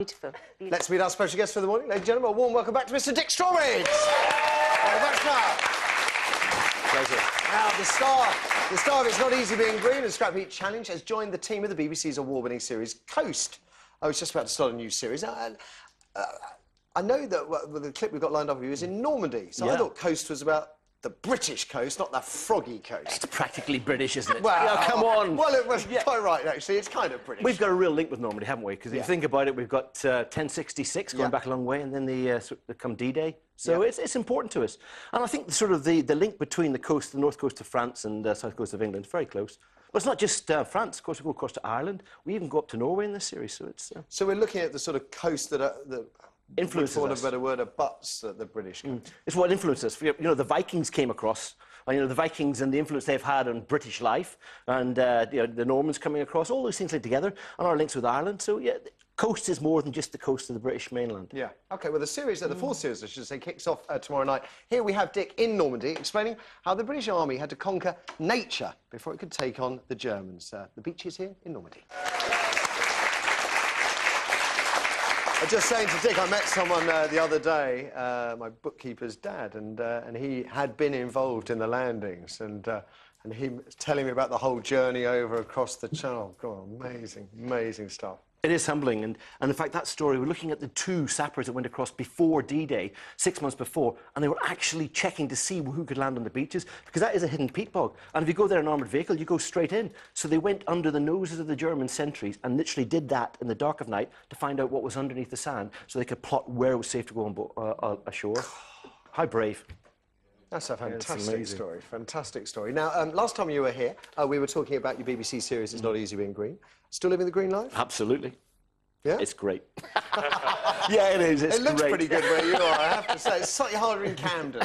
Beautiful. Beautiful. Let's meet our special guest for the morning. Ladies and gentlemen, a warm welcome back to Mr. Dick Strawbridge. Welcome back, sir. Pleasure. Now, the star of It's Not Easy Being Green and Scrap Heap Challenge has joined the team of the BBC's award-winning series, Coast. I was just about to start a new series. Now, I know that the clip we've got lined up with you is in Normandy, so I thought Coast was about the British coast, not the froggy coast. It's practically British, isn't it? Well, yeah, come on. Well, it was quite right, actually. It's kind of British. We've got a real link with Normandy, haven't we? Because if you think about it, we've got 1066 going back a long way, and then come D-Day. So it's important to us. And I think the link between the coast, the north coast of France and the south coast of England is very close. But it's not just France. Of course, we go across to Ireland. We even go up to Norway in this series. So it's... So we're looking at the sort of coast that influences us. For want of a better word, abuts the British coast. It's what influences us. You know, the Vikings came across. You know, the Vikings and the influence they've had on British life, and the Normans coming across, all those things linked together, and our links with Ireland. So, yeah, coast is more than just the coast of the British mainland. Yeah. OK, well, the series, the fourth series, I should say, kicks off tomorrow night. Here we have Dick in Normandy explaining how the British Army had to conquer nature before it could take on the Germans. The beaches here in Normandy. I was just saying to Dick, I met someone the other day, my bookkeeper's dad, and he had been involved in the landings, and he was telling me about the whole journey over across the Channel. God, amazing, amazing stuff. It is humbling, and in fact, that story, we're looking at the two sappers that went across before D-Day, 6 months before, and they were actually checking to see who could land on the beaches, because that is a hidden peat bog. And if you go there in an armoured vehicle, you go straight in. So they went under the noses of the German sentries and literally did that in the dark of night to find out what was underneath the sand, so they could plot where it was safe to go on ashore. How brave. That's a fantastic story, fantastic story. Now, last time you were here, we were talking about your BBC series, It's Not Easy Being Green. Still living the green life? Absolutely. Yeah? It's great. Yeah, it is. It looks pretty good where you are, I have to say. It's slightly harder in Camden.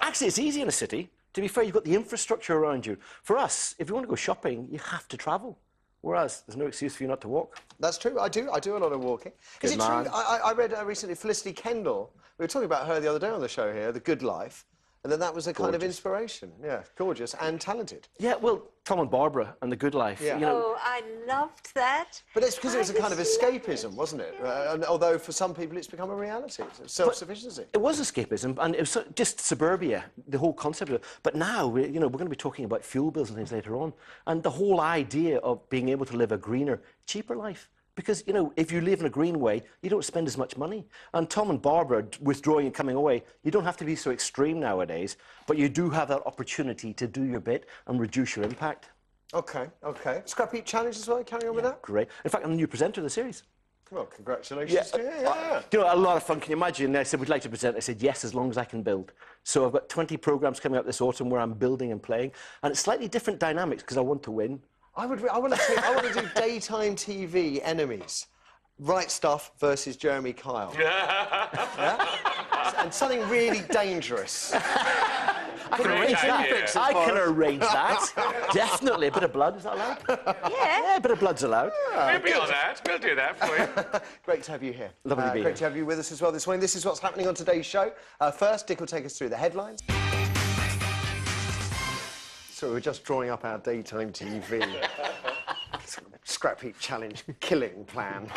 Actually, it's easy in a city. To be fair, you've got the infrastructure around you. For us, if you want to go shopping, you have to travel. Whereas, there's no excuse for you not to walk. That's true. I do a lot of walking. Is it true? I read recently Felicity Kendall. We were talking about her the other day on the show here, The Good Life. And then that was a kind of inspiration. Yeah, gorgeous and talented. Yeah, well, Tom and Barbara and The Good Life. Yeah. You know... Oh, I loved that. But it's because it was a kind of escapism, wasn't it? And although for some people it's become a reality, self-sufficiency. It was escapism, and it was just suburbia, the whole concept of it. But now, we're going to be talking about fuel bills and things later on, and the whole idea of being able to live a greener, cheaper life. Because, you know, if you live in a green way, you don't spend as much money. And Tom and Barbara withdrawing and coming away, you don't have to be so extreme nowadays, but you do have that opportunity to do your bit and reduce your impact. OK, OK. Scrap Heap Challenge as well, carrying on with that? Great. In fact, I'm the new presenter of the series. Well, congratulations. Yeah. You know, a lot of fun. Can you imagine? They said, we'd like to present. I said, yes, as long as I can build. So I've got 20 programmes coming up this autumn where I'm building and playing. And it's slightly different dynamics because I want to win. I want to do daytime TV enemies. Right Stuff versus Jeremy Kyle. Yeah? And something really dangerous. I can arrange that. I can arrange that. Definitely. A bit of blood, is that allowed? Yeah, a bit of blood's allowed. We'll be on that. We'll do that for you. Great to have you here. Lovely to be here. Great to have you with us as well this morning. This is what's happening on today's show. First, Dick will take us through the headlines. So we're just drawing up our daytime TV Scrap Heap Challenge killing plan.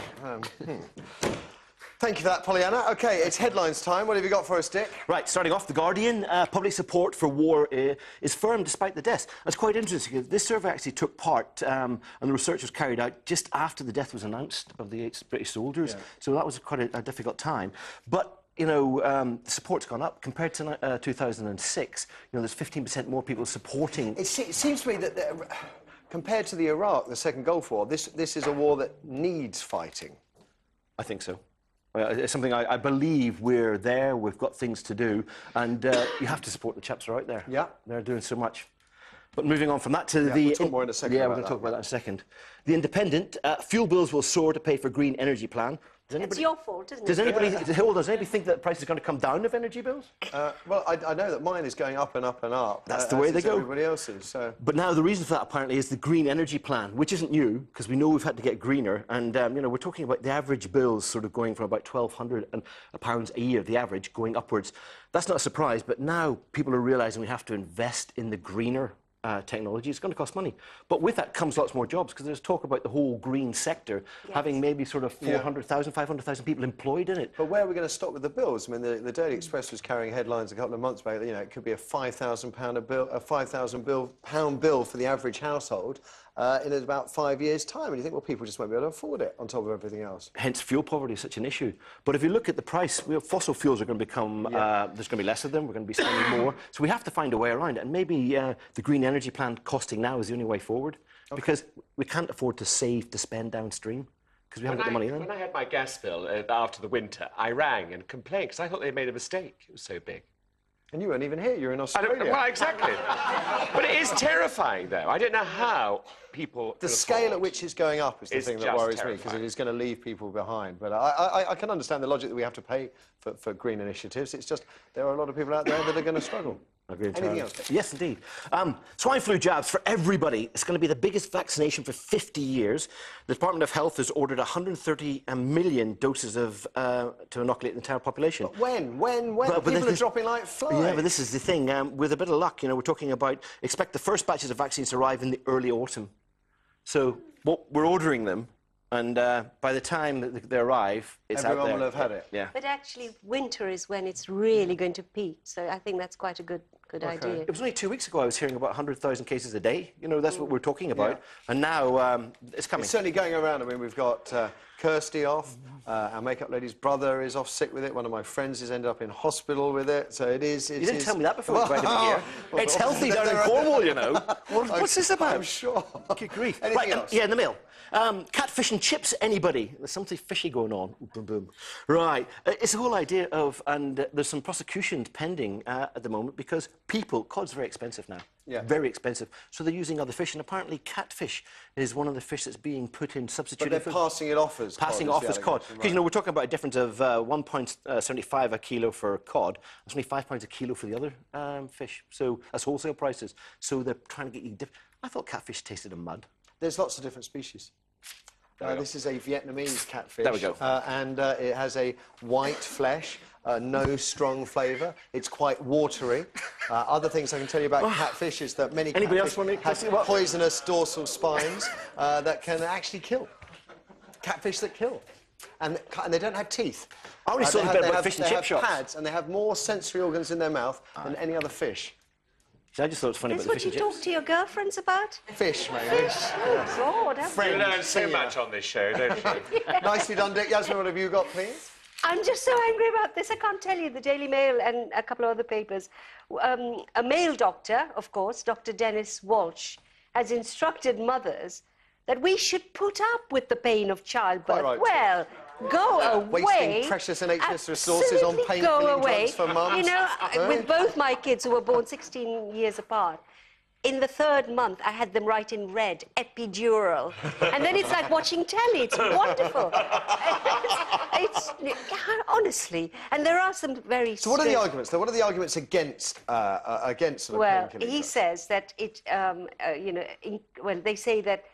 Thank you for that, Pollyanna. OK, it's headlines time. What have you got for us, Dick? Right, starting off, The Guardian. Public support for war is firm despite the deaths. That's quite interesting. This survey actually took part, and the research was carried out just after the death was announced of the 8 British soldiers. Yeah. So that was quite a difficult time. But you know, the support's gone up. Compared to 2006, you know, there's 15% more people supporting... It seems to me that, compared to the Iraq, the Second Gulf War, this is a war that needs fighting. I think so. It's something I believe we're there, we've got things to do, and you have to support the chaps who are out there. Yeah. They're doing so much. But moving on from that to we'll talk more in a second. Yeah, we're going to talk about that in a second. The Independent, fuel bills will soar to pay for green energy plan. It's your fault, isn't it? Does anybody think that the price is going to come down of energy bills? Well, I know that mine is going up and up and up. That's the way they go. Everybody else's. So. But now the reason for that apparently is the green energy plan, which isn't new because we know we've had to get greener. And you know, we're talking about the average bills sort of going from about £1,200 a year, the average, going upwards. That's not a surprise, but now people are realising we have to invest in the greener technology. It's going to cost money. But with that comes lots more jobs, because there's talk about the whole green sector having maybe sort of 400,000, 500,000 people employed in it. But where are we going to stop with the bills? I mean, the Daily Express was carrying headlines a couple of months back. You know, it could be a £5,000 bill, a £5,000 bill for the average household in about 5 years' time. And you think, well, people just won't be able to afford it on top of everything else. Hence, fuel poverty is such an issue. But if you look at the price, fossil fuels are going to become, there's going to be less of them, we're going to be spending more. So we have to find a way around it. And maybe the green energy plan costing now is the only way forward. Because we can't afford to save to spend downstream, because we haven't got the money in. When I had my gas bill after the winter, I rang and complained, because I thought they'd made a mistake. It was so big. And you weren't even here, you're in Australia. Well, exactly. But it is terrifying, though. I don't know how people... The scale at which it's going up is the thing that worries me, because it is going to leave people behind. But I can understand the logic that we have to pay for green initiatives. It's just there are a lot of people out there that are going to struggle. Anything else? Yes, indeed. Swine flu jabs for everybody. It's going to be the biggest vaccination for 50 years. The Department of Health has ordered 130 million doses to inoculate the entire population. But when? People are dropping like flies. Yeah, but this is the thing. With a bit of luck, you know, we're talking about expect the first batches of vaccines to arrive in the early autumn. So we're ordering them, and by the time that they arrive, it's everyone out there. will have had it. Yeah. But actually, winter is when it's really going to peak. So I think that's quite a good idea. It was only 2 weeks ago I was hearing about 100,000 cases a day. You know, that's what we're talking about. Yeah. And now it's coming. It's certainly going around. I mean, we've got Kirsty off. Our makeup lady's brother is off sick with it. One of my friends has ended up in hospital with it. So it is... You didn't tell me that before you invited me here. It's healthy down in Cornwall, you know. What's this about? I'm sure. Good grief. Anything else? Yeah, in the mail. Catfish and chips, anybody? There's something fishy going on. Boom, boom. Right. It's the whole idea of... And there's some prosecutions pending at the moment because cod's very expensive now. Yeah. Very expensive. So they're using other fish, and apparently catfish is one of the fish that's being put in substituted. But they're passing it off as cod. Passing it off as cod. Because, you know, we're talking about a difference of £1.75 a kilo for cod. That's only £5 a kilo for the other fish. So that's wholesale prices. So they're trying to get you... I thought catfish tasted of mud. There's lots of different species. This is a Vietnamese catfish. There we go. And it has a white flesh, no strong flavour. It's quite watery. Other things I can tell you about catfish is that many catfish have poisonous dorsal spines that can actually kill. Catfish that kill. And they don't have teeth. I only saw a bit about fish and chip shops. They have pads, and they have more sensory organs in their mouth than any other fish. So I just thought it was funny That's about the fish and chips. what you talk to your girlfriends about? Fish, mate. Fish? Oh, God. You learn so much on this show, don't you? Nicely done, Dick. Yasmin, what have you got, please? I'm just so angry about this. I can't tell you. The Daily Mail and a couple of other papers. A male doctor, of course, Dr. Dennis Walsh, has instructed mothers that we should put up with the pain of childbirth. Right. Well, go away. Wasting precious NHS resources on pain-killing drugs for mums. You know, with both my kids who were born 16 years apart, in the 3rd month, I had them write in red, epidural. And then it's like watching telly. It's wonderful. it's honestly. And there are some very... So what are the arguments, though? What are the arguments against sort of Well, painkilling he drugs? says that it, you know, they say that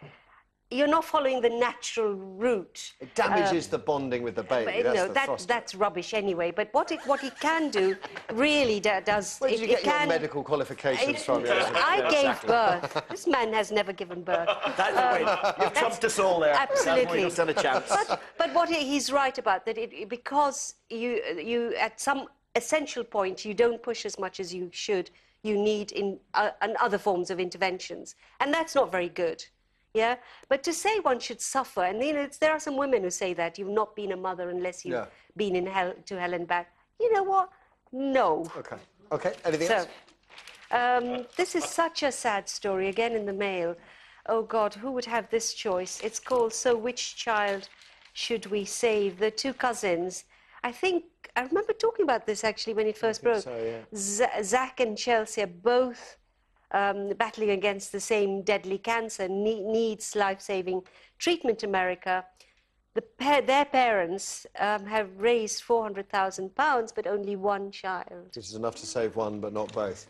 you're not following the natural route. It damages the bonding with the baby. That's rubbish anyway. But what he can do really does... Where did you get your medical qualifications from? I gave birth. This man has never given birth. You've trumped us all there. Absolutely. That's stand a chance. But what he's right about, that because you at some essential point, you don't push as much as you should, you need in other forms of interventions. And that's not very good. Yeah, but to say one should suffer, and you know, there are some women who say that you've not been a mother unless you've been in hell to hell and back. You know what? No. Okay. Anything else? This is such a sad story. Again in the Mail. Oh God, who would have this choice? It's called "So Which Child Should We Save?" The two cousins. I remember talking about this actually when it first broke. So, yeah. Zach and Chelsea are both battling against the same deadly cancer, needs life-saving treatment in America. Their parents have raised £400,000, but only one child. This is enough to save one, but not both.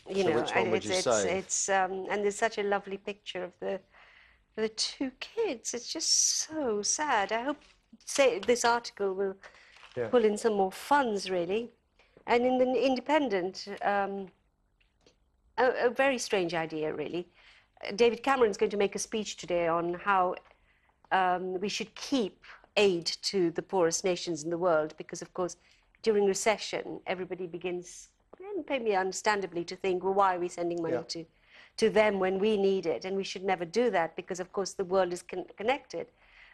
You so know, which one would you say? And there's such a lovely picture of the two kids. It's just so sad. I hope this article will pull in some more funds, really. And in the Independent, a very strange idea, really. David Cameron's going to make a speech today on how we should keep aid to the poorest nations in the world because, of course, during recession, everybody begins, maybe understandably, to think, well, why are we sending money to them when we need it? And we should never do that because, of course, the world is connected.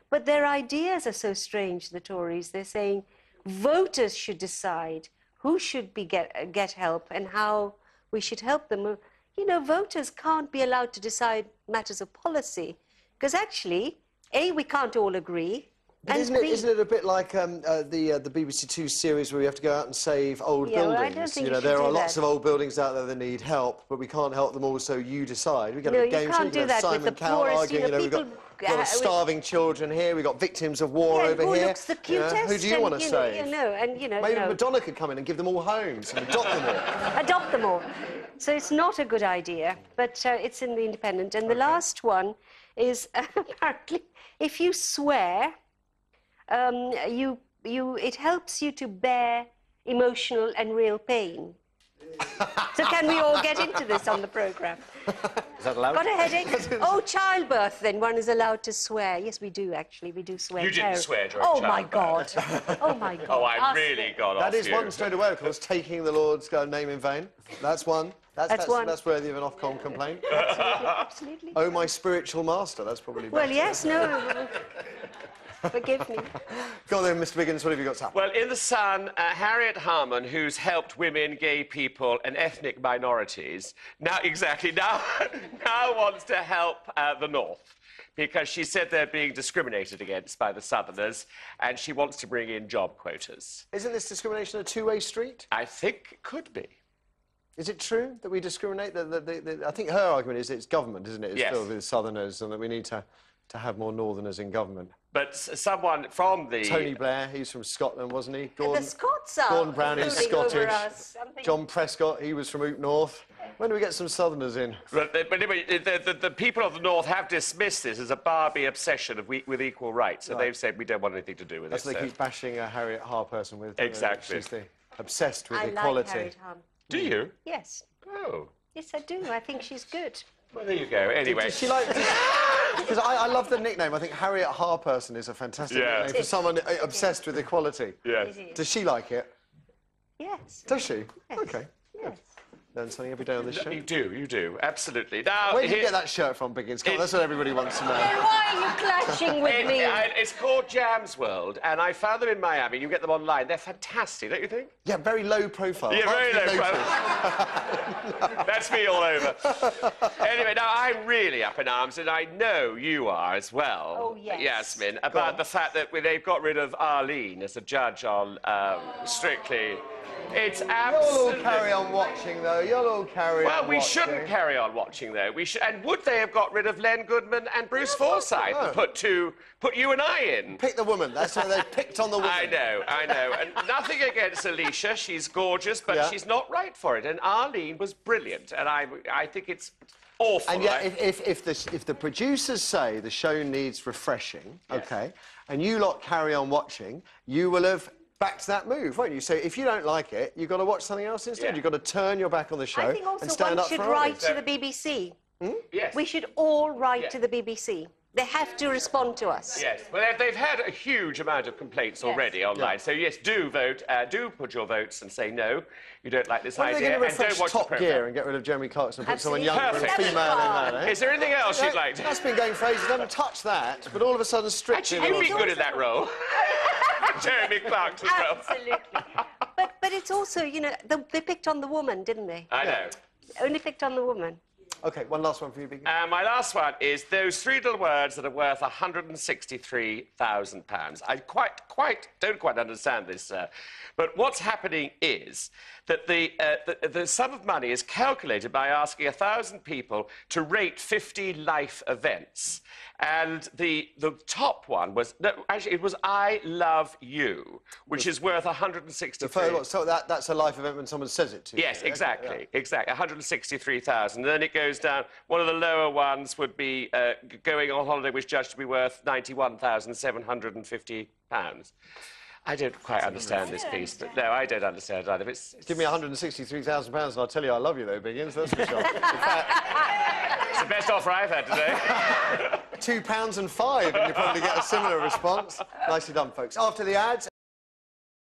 But their ideas are so strange, the Tories. They're saying voters should decide who should get help and how we should help them. You know, voters can't be allowed to decide matters of policy because actually, A, we can't all agree. But isn't it a bit like the BBC Two series where we have to go out and save old buildings? Well, I don't think you know, you should there do are lots that. of old buildings out there that need help, but we can't help them all, so you decide. We get No, a you game can't show, do that with Simon the Cowell poorest, arguing, you know, we've got, people, got starving children here, we've got victims of war Yeah, over who here. looks the You know, cutest? who do you want to save? Maybe no. Madonna could come in and give them all homes and adopt them all. Adopt them all. So it's not a good idea, but it's in the Independent. And the last one is apparently if you swear, it helps you to bear emotional and real pain. So can we all get into this on the programme? Is that allowed? Got a headache? Oh, childbirth, then one is allowed to swear. Yes, we do, actually. We do swear. You didn't swear during Oh, my God. childbirth. Oh, my God. Oh, I Ask really me. got off That is you. one straight away, of course, taking the Lord's name in vain. That's one. That's one. That's worthy of an Ofcom complaint. Absolutely. Oh, my spiritual master, that's probably Well, better. yes, no. Forgive me. Go on then, Mr Wiggins, what have you got to happen? Well, in The Sun, Harriet Harman, who's helped women, gay people and ethnic minorities, now wants to help the North because she said they're being discriminated against by the Southerners and she wants to bring in job quotas. Isn't this discrimination a two-way street? I think it could be. Is it true that we discriminate? I think her argument is it's government, isn't it? It's Yes. filled with Southerners and that we need to have more Northerners in government. But someone from the... Tony Blair, he's from Scotland, wasn't he? The Scots are Gordon Brown is ruling over Scottish. us. John Prescott, he was from Oot North. When do we get some Southerners in? But anyway, the people of the North have dismissed this as a Barbie obsession with equal rights. So they've said we don't want anything to do with That's it. what they keep bashing Harriet Harperson with. Exactly. She's obsessed with I equality. like Harriet Harman. Do you? Yes. Oh. Yes, I do. I think she's good. Well, there you go. Anyway. Does she like... Because I love the nickname. I think Harriet Harperson is a fantastic nickname for someone obsessed with equality. Yes. Does she like it? Yes. Does she? Yes. OK. Yes. Learn something every day on this show. You do, absolutely. Now, Where did you get that shirt from, Biggins? Come on, that's what everybody wants to know. Why are you clashing with me? It's called Jam's World, and I found them in Miami. You get them online. They're fantastic, don't you think? Yeah, very low profile. Yeah, very Hard to low notice. profile. That's me all over. Anyway, now I'm really up in arms, and I know you are as well. Oh, yes. Yasmin, about the fact that they've got rid of Arlene as a judge on Strictly. It's absolutely... You'll all carry on watching, though. You'll all carry on Well, we watching. shouldn't carry on watching, though. We should. And would they have got rid of Len Goodman and Bruce Forsyth and put you and I in? Pick the woman. That's why they picked on the woman. I know. And nothing against Alicia. She's gorgeous, but she's not right for it. And Arlene was brilliant. And I think it's awful. And yet, if the producers say the show needs refreshing, OK, and you lot carry on watching, you will have backed that move, won't you? So if you don't like it, you've got to watch something else instead. Yeah. You've got to turn your back on the show I think also and stand one up should for write others. to the BBC. Yes. We should all write to the BBC. They have to respond to us. Yes. Well, they've had a huge amount of complaints already online. So, yes, do vote. Do put your votes and say no, you don't like this When are they idea. going to And don't refresh watch the Top programme. Gear and get rid of Jeremy Clarkson and put someone Absolutely. younger and Perfect. female in there, eh? Is there anything else you'd like to... That's been going for ages. Don't touch that. But all of a sudden, Strictly... Actually, you'd be good at that role. Jeremy Clarkson's role. Absolutely. But it's also, you know, they picked on the woman, didn't they? I know. Only picked on the woman. OK, one last one for you, Biggie. My last one is those three little words that are worth £163,000. I don't quite understand this, but what's happening is that the sum of money is calculated by asking 1,000 people to rate 50 life events. And the top one was... No, actually, it was I Love You, which is worth 163... So that's a life event when someone says it to you? Yes, okay? exactly, exactly. 163,000. And then it goes down. One of the lower ones would be going on holiday, which judged to be worth £91,750. I don't quite understand this piece, but no, I don't understand either. It's Give me £163,000 and I'll tell you I love you, though, Biggins. That's for sure. In fact, it's the best offer I've had today. £2 and 5, and you probably get a similar response. Nicely done, folks. After the ads.